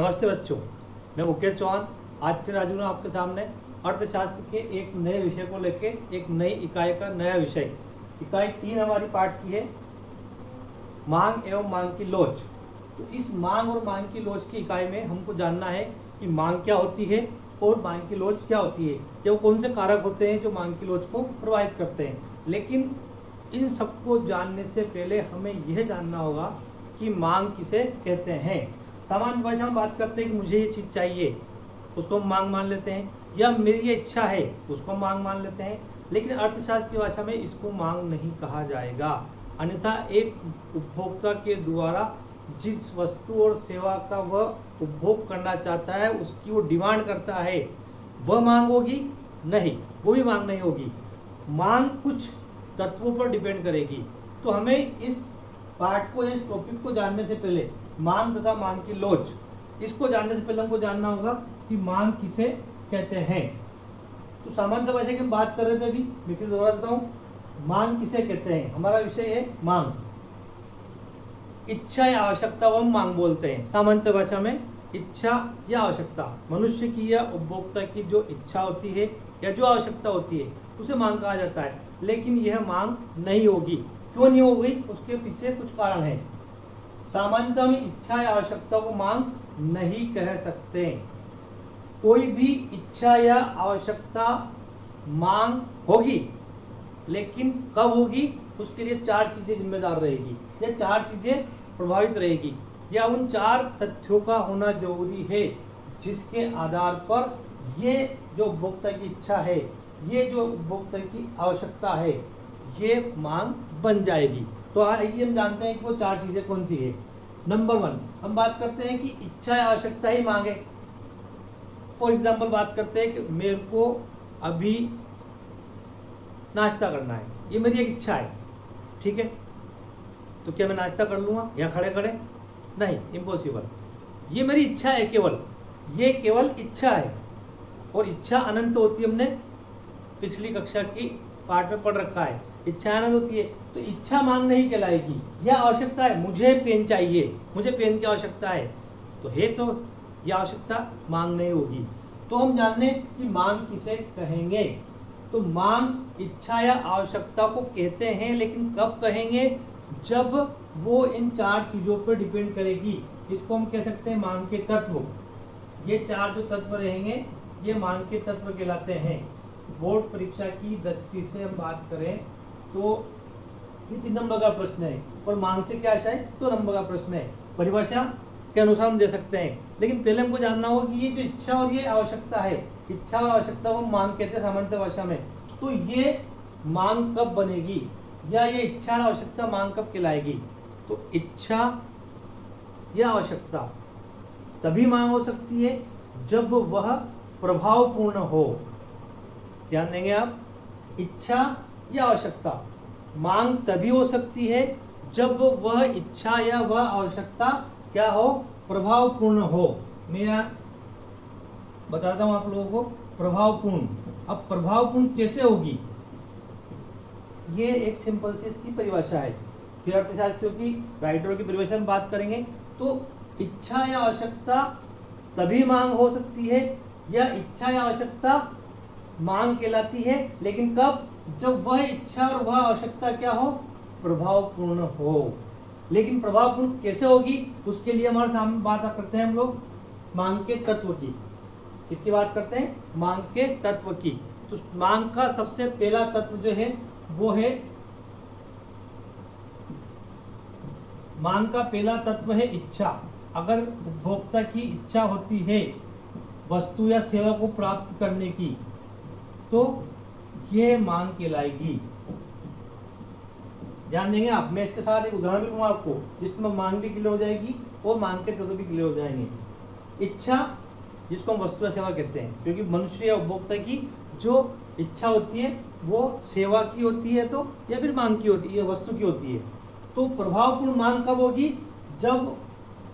नमस्ते बच्चों, मैं मुकेश चौहान आज फिर हाजिर हूँ आपके सामने अर्थशास्त्र के एक नए विषय को लेके एक नई इकाई का नया विषय। इकाई 3 हमारी पाठ की है, मांग एवं मांग की लोच। तो इस मांग और मांग की लोच की इकाई में हमको जानना है कि मांग क्या होती है और मांग की लोच क्या होती है, ये वो कौन से कारक होते हैं जो मांग की लोच को प्रभावित करते हैं। लेकिन इन सबको जानने से पहले हमें यह जानना होगा कि मांग किसे कहते हैं। सामान्य भाषा में बात करते हैं कि मुझे ये चीज़ चाहिए, उसको हम मांग मान लेते हैं, या मेरी ये इच्छा है उसको हम मांग मान लेते हैं। लेकिन अर्थशास्त्र की भाषा में इसको मांग नहीं कहा जाएगा, अन्यथा एक उपभोक्ता के द्वारा जिस वस्तु और सेवा का वह उपभोग करना चाहता है, उसकी वो डिमांड करता है, वह मांग होगी? नहीं, वो भी मांग नहीं होगी। मांग कुछ तत्वों पर डिपेंड करेगी। तो हमें इस पार्ट को, इस टॉपिक को जानने से पहले मांग तथा मांग की लोच, इसको जानने से पहले हमको जानना होगा कि मांग किसे कहते हैं। तो सामान्य भाषा की हम बात कर रहे थे अभी, मैं फिर दोहरा देता हूँ, मांग किसे कहते हैं। हमारा विषय है मांग, इच्छा या आवश्यकता वो हम मांग बोलते हैं। सामान्य भाषा में इच्छा या आवश्यकता, मनुष्य की या उपभोक्ता की जो इच्छा होती है या जो आवश्यकता होती है उसे मांग कहा जाता है। लेकिन यह मांग नहीं होगी। क्यों नहीं होगी? उसके पीछे कुछ कारण है। सामान्यतः हम इच्छा या आवश्यकता को मांग नहीं कह सकते। कोई भी इच्छा या आवश्यकता मांग होगी, लेकिन कब होगी? उसके लिए 4 चीजें जिम्मेदार रहेगी या 4 चीजें प्रभावित रहेगी, या उन 4 तथ्यों का होना जरूरी है जिसके आधार पर ये जो उपभोक्ता की इच्छा है, ये जो उपभोक्ता की आवश्यकता है, ये मांग बन जाएगी। तो आइए हम जानते हैं कि वो 4 चीजें कौन सी है। नंबर 1 हम बात करते हैं कि इच्छा या आवश्यकता ही मांग है। फॉर एग्जाम्पल बात करते हैं कि मेरे को अभी नाश्ता करना है, ये मेरी एक इच्छा है, ठीक है। तो क्या मैं नाश्ता कर लूँगा या खड़े खड़े? नहीं, इम्पॉसिबल। ये मेरी इच्छा है केवल, ये केवल इच्छा है, और इच्छा अनंत होती है। हमने पिछली कक्षा की पाठ में पढ़ रखा है, इच्छा अनंत होती है। तो इच्छा मांग नहीं कहलाएगी। यह आवश्यकता है, मुझे पेन चाहिए, मुझे पेन की आवश्यकता है, तो यह आवश्यकता मांग नहीं होगी। तो हम जाने कि मांग किसे कहेंगे। तो मांग इच्छा या आवश्यकता को कहते हैं, लेकिन कब कहेंगे? जब वो इन 4 चीजों पर डिपेंड करेगी। इसको हम कह सकते हैं मांग के तत्व। ये 4 जो तत्व रहेंगे ये मांग के तत्व कहलाते हैं। बोर्ड परीक्षा की दृष्टि से हम बात करें तो ये 3 नंबर का प्रश्न है, और मांग से क्या आशय? 2 नंबर का प्रश्न है। परिभाषा के अनुसार हम दे सकते हैं, लेकिन पहले हमको जानना होगा कि ये जो इच्छा और ये आवश्यकता है, इच्छा और आवश्यकता को मांग कहते हैं सामान्य भाषा में। तो ये मांग कब बनेगी, या ये इच्छा और आवश्यकता मांग कब कहलाएगी? तो इच्छा या आवश्यकता तभी मांग हो सकती है जब वह प्रभावपूर्ण हो। ध्यान देंगे आप, इच्छा या आवश्यकता मांग तभी हो सकती है जब वह इच्छा या वह आवश्यकता क्या हो? प्रभावपूर्ण हो। मैं बताता हूं आप लोगों को प्रभावपूर्ण। अब प्रभावपूर्ण कैसे होगी? ये एक सिंपल सी इसकी परिभाषा है। फिर अर्थशास्त्रियों की, राइटरों की परिभाषा में बात करेंगे। तो इच्छा या आवश्यकता तभी मांग हो सकती है, या इच्छा या आवश्यकता मांग कहलाती है, लेकिन कब? जब वह इच्छा और वह आवश्यकता क्या हो? प्रभावपूर्ण हो। लेकिन प्रभावपूर्ण कैसे होगी? उसके लिए हमारे सामने बात करते हैं हम लोग मांग के तत्व की। इसकी बात करते हैं मांग के तत्व की। तो मांग का सबसे पहला तत्व जो है वो है, मांग का पहला तत्व है इच्छा। अगर उपभोक्ता की इच्छा होती है वस्तु या सेवा को प्राप्त करने की, तो ये मांग कहलाएगी। ध्यान देंगे आप, मैं इसके साथ एक उदाहरण भी दूंगा आपको, जिसमें मांग भी क्लियर हो जाएगी और मांग के तत्व भी क्लियर हो जाएंगे। इच्छा, जिसको हम वस्तु या सेवा कहते हैं, क्योंकि मनुष्य या उपभोक्ता की जो इच्छा होती है वो सेवा की होती है, तो या फिर मांग की होती है, वस्तु की होती है। तो प्रभावपूर्ण मांग कब होगी? जब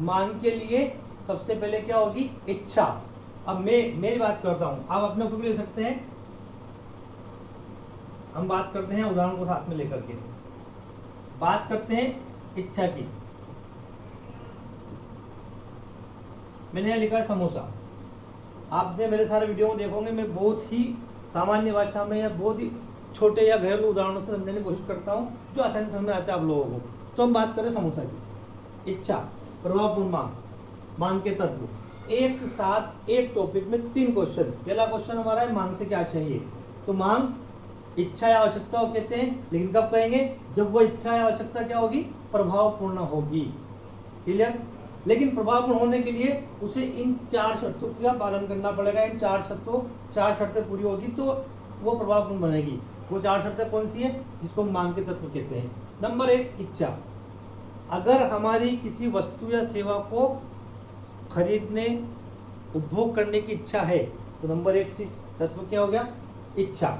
मांग के लिए सबसे पहले क्या होगी? इच्छा। अब मैं मेरी बात करता हूं, आप अपने को भी ले सकते हैं। हम बात करते हैं उदाहरण को साथ में लेकर के, बात करते हैं इच्छा की। मैंने यहाँ लिखा है समोसा। आपने मेरे सारे वीडियो में देखोगे मैं बहुत ही सामान्य भाषा में या बहुत ही छोटे या घरेलू उदाहरणों से समझने की कोशिश करता हूँ जो आसानी से समझ में आते हैं आप लोगों को। तो हम बात करें समोसा की। इच्छा, प्रभावपूर्ण मांग, मांग के तत्व। एक साथ एक टॉपिक में 3 क्वेश्चन। पहला क्वेश्चन हमारा है मांग से क्या चाहिए। तो मांग इच्छा या आवश्यकता को कहते हैं, लेकिन कब कहेंगे, जब वो इच्छा या आवश्यकता क्या होगी, प्रभावपूर्ण होगी। क्लियर। लेकिन प्रभावपूर्ण होने के लिए उसे इन 4 शर्तों का पालन करना पड़ेगा। इन 4 शर्तें पूरी होगी तो वो प्रभावपूर्ण बनेगी। वो 4 शर्तें कौन सी है, जिसको हम मांग के तत्व कहते हैं। नंबर 1 इच्छा। अगर हमारी किसी वस्तु या सेवा को खरीदने, उपभोग करने की इच्छा है तो नंबर 1 चीज तत्व क्या हो गया, इच्छा।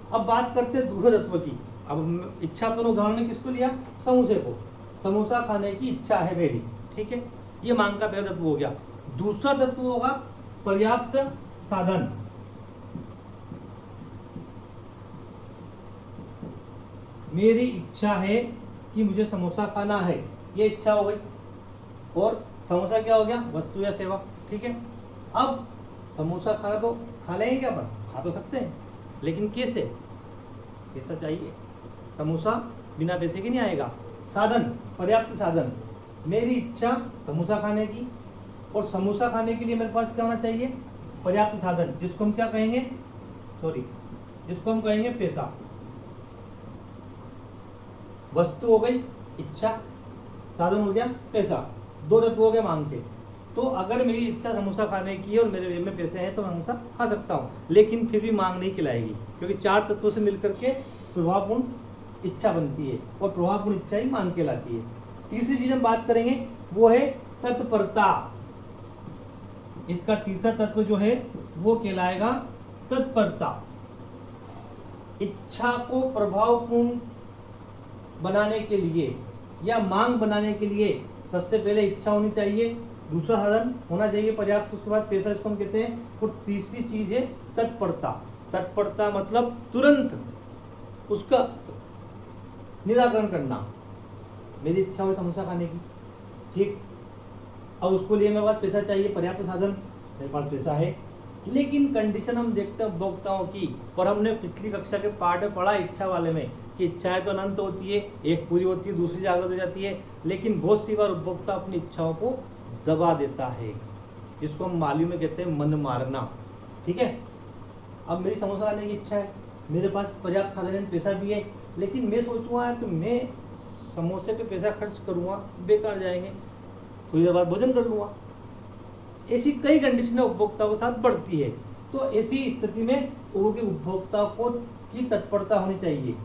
अब बात करते हैं दूसरे तत्व की। अब इच्छा पर उदाहरण में किसको लिया, समोसे को। समोसा खाने की इच्छा है मेरी, ठीक है, ये मांग का पहला तत्व हो गया। दूसरा तत्व होगा पर्याप्त साधन। मेरी इच्छा है कि मुझे समोसा खाना है, ये इच्छा हो गई। और समोसा क्या हो गया, वस्तु या सेवा, ठीक है। अब समोसा खाना तो खा लेंगे क्या, अपन खा तो सकते हैं, लेकिन कैसे, पैसा चाहिए। समोसा बिना पैसे के नहीं आएगा। साधन, पर्याप्त साधन। मेरी इच्छा समोसा खाने की, और समोसा खाने के लिए मेरे पास क्या होना चाहिए, पर्याप्त साधन, जिसको हम क्या कहेंगे, जिसको हम कहेंगे पैसा। वस्तु हो गई इच्छा, साधन हो गया पैसा, 2 तत्व हो गए मांग के। तो अगर मेरी इच्छा समोसा खाने की है और मेरे जेब में पैसे हैं तो मैं समोसा खा सकता हूँ, लेकिन फिर भी मांग नहीं खिलाएगी, क्योंकि 4 तत्वों से मिलकर के प्रभावपूर्ण इच्छा बनती है, और प्रभावपूर्ण इच्छा ही मांग कहलाती है। तीसरी चीज हम बात करेंगे वो है तत्परता। इसका तीसरा तत्व जो है वो कहलाएगा तत्परता। इच्छा को प्रभावपूर्ण बनाने के लिए या मांग बनाने के लिए सबसे पहले इच्छा होनी चाहिए, दूसरा साधन होना चाहिए पर्याप्त, उसके बाद पैसा, इसको हम कहते हैं। और तीसरी चीज है तत्परता। तत्परता मतलब तुरंत उसका निराकरण करना। मेरी इच्छा हो समोसा खाने की, ठीक, अब उसको लिए मेरे पास पैसा चाहिए, पर्याप्त साधन, मेरे पास पैसा है, लेकिन कंडीशन हम देखते हैं उपभोक्ताओं की। और हमने पिछली कक्षा के पाठ में पढ़ा इच्छा वाले में कि इच्छाएं तो अनंत होती है, एक पूरी होती है, दूसरी जागृत हो जाती है, लेकिन बहुत सी बार उपभोक्ता अपनी इच्छाओं को दबा देता है, जिसको हम मालूम में कहते हैं मन मारना, ठीक है। अब मेरी समोसा खाने की इच्छा है, मेरे पास पर्याप्त साधन, पैसा भी है, लेकिन मैं सोचूंगा कि मैं समोसे पे पैसा खर्च करूंगा, बेकार जाएंगे, थोड़ी देर बाद भोजन कर लूंगा। ऐसी कई कंडीशनें उपभोक्ता के साथ बढ़ती है। तो ऐसी स्थिति में उपभोक्ता को की तत्परता होनी चाहिए।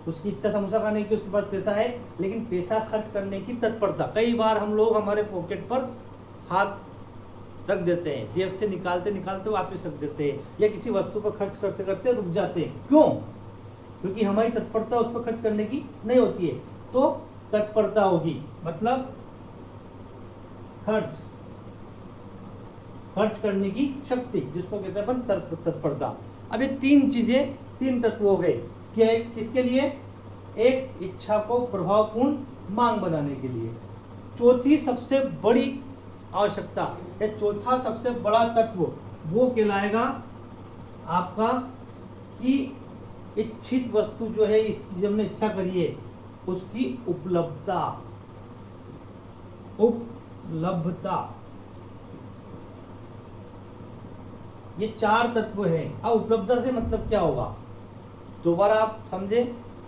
उसकी इच्छा समोसा खाने की, उसके पास पैसा है, लेकिन पैसा खर्च करने की तत्परता। कई बार हम लोग हमारे पॉकेट पर हाथ रख देते हैं, जेब से निकालते निकालते वापस रख देते हैं, या किसी वस्तु पर खर्च करते करते रुक जाते हैं। क्यों? क्योंकि हमारी तत्परता उस पर खर्च करने की नहीं होती है। तो तत्परता होगी, मतलब खर्च करने की शक्ति, जिसको कहते हैं अपन तत्परता। अब ये 3 चीजें, 3 तत्व हो गए कि किसके लिए, एक इच्छा को प्रभावपूर्ण मांग बनाने के लिए। चौथी सबसे बड़ी आवश्यकता या चौथा सबसे बड़ा तत्व वो कहलाएगा आपका कि इच्छित वस्तु जो है, इसकी जब हमने इच्छा करी है उसकी उपलब्धता। ये 4 तत्व हैं। अब उपलब्धता से मतलब क्या होगा, दोबारा आप समझे,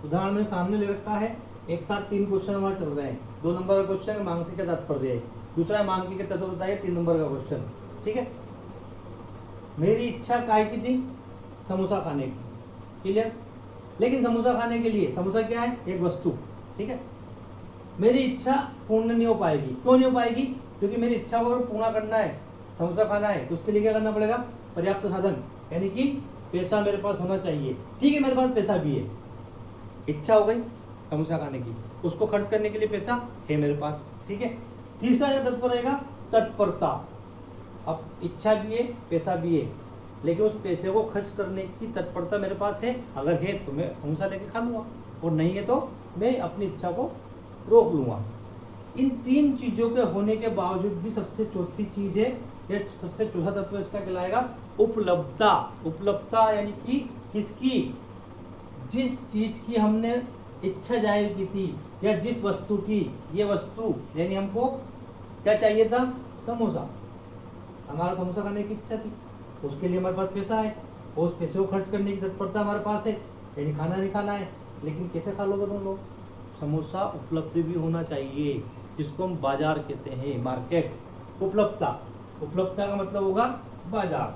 उदाहरण में सामने ले रखा है, एक साथ 3 क्वेश्चन हमारे चल रहे हैं। 2 नंबर का क्वेश्चन है मांग से क्या तात्पर्य है, दूसरा है मांग के तत्व बताइए, 3 नंबर का क्वेश्चन, ठीक है। मेरी इच्छा काय की थी, समोसा खाने की, क्लियर। लेकिन समोसा खाने के लिए, समोसा क्या है, एक वस्तु, ठीक है। मेरी इच्छा पूर्ण नहीं हो पाएगी। क्यों नहीं हो पाएगी? क्योंकि मेरी इच्छा को अगर पूर्ण करना है, समोसा खाना है, तो उसके लिए क्या करना पड़ेगा, पर्याप्त साधन, यानी कि पैसा मेरे पास होना चाहिए। ठीक है, मेरे पास पैसा भी है, इच्छा हो गई समोसा खाने की, उसको खर्च करने के लिए पैसा है मेरे पास, ठीक है। तीसरा जो तत्व रहेगा तत्परता। अब इच्छा भी है, पैसा भी है, लेकिन उस पैसे को खर्च करने की तत्परता मेरे पास है। अगर है तो मैं समोसा लेके खा लूँगा, और नहीं है तो मैं अपनी इच्छा को रोक लूँगा। इन 3 चीज़ों के होने के बावजूद भी सबसे चौथी चीज़ है ये सबसे चौथा तत्व इसका कहलाएगा उपलब्धता। उपलब्धता यानी कि किसकी, जिस चीज की हमने इच्छा जाहिर की थी या जिस वस्तु की, ये वस्तु यानी हमको क्या चाहिए था, समोसा, हमारा समोसा खाने की इच्छा थी, उसके लिए हमारे पास पैसा है और उस पैसे को खर्च करने की तत्परता हमारे पास है, यानी खाना नहीं खाना है, लेकिन कैसे खा लोगे तुम लोग, समोसा उपलब्ध भी होना चाहिए, जिसको हम बाजार कहते हैं, मार्केट। उपलब्धता, उपलब्धता का मतलब होगा बाजार।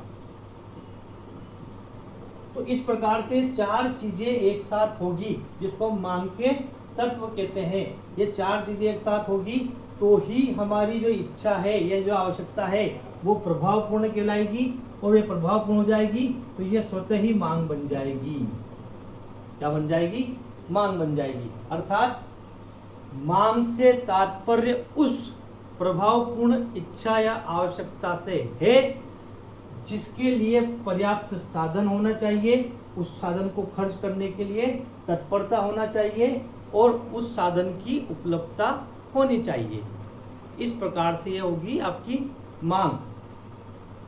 तो इस प्रकार से चार चीजें एक साथ होगी जिसको हम मांग के तत्व कहते हैं। ये चार चीजें एक साथ होगी तो ही हमारी जो इच्छा है या जो आवश्यकता है वो प्रभावपूर्ण कहलाएगी, और ये प्रभावपूर्ण हो जाएगी तो ये स्वतः ही मांग बन जाएगी। क्या बन जाएगी, मांग बन जाएगी। अर्थात मांग से तात्पर्य उस प्रभावपूर्ण इच्छा या आवश्यकता से है जिसके लिए पर्याप्त साधन होना चाहिए, उस साधन को खर्च करने के लिए तत्परता होना चाहिए और उस साधन की उपलब्धता होनी चाहिए। इस प्रकार से यह होगी आपकी मांग।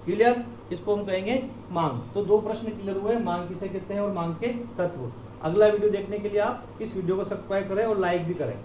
क्लियर, इसको हम कहेंगे मांग। तो दो प्रश्न क्लियर हुए, मांग किसे कहते हैं और मांग के तत्व। अगला वीडियो देखने के लिए आप इस वीडियो को सब्सक्राइब करें और लाइक भी करें।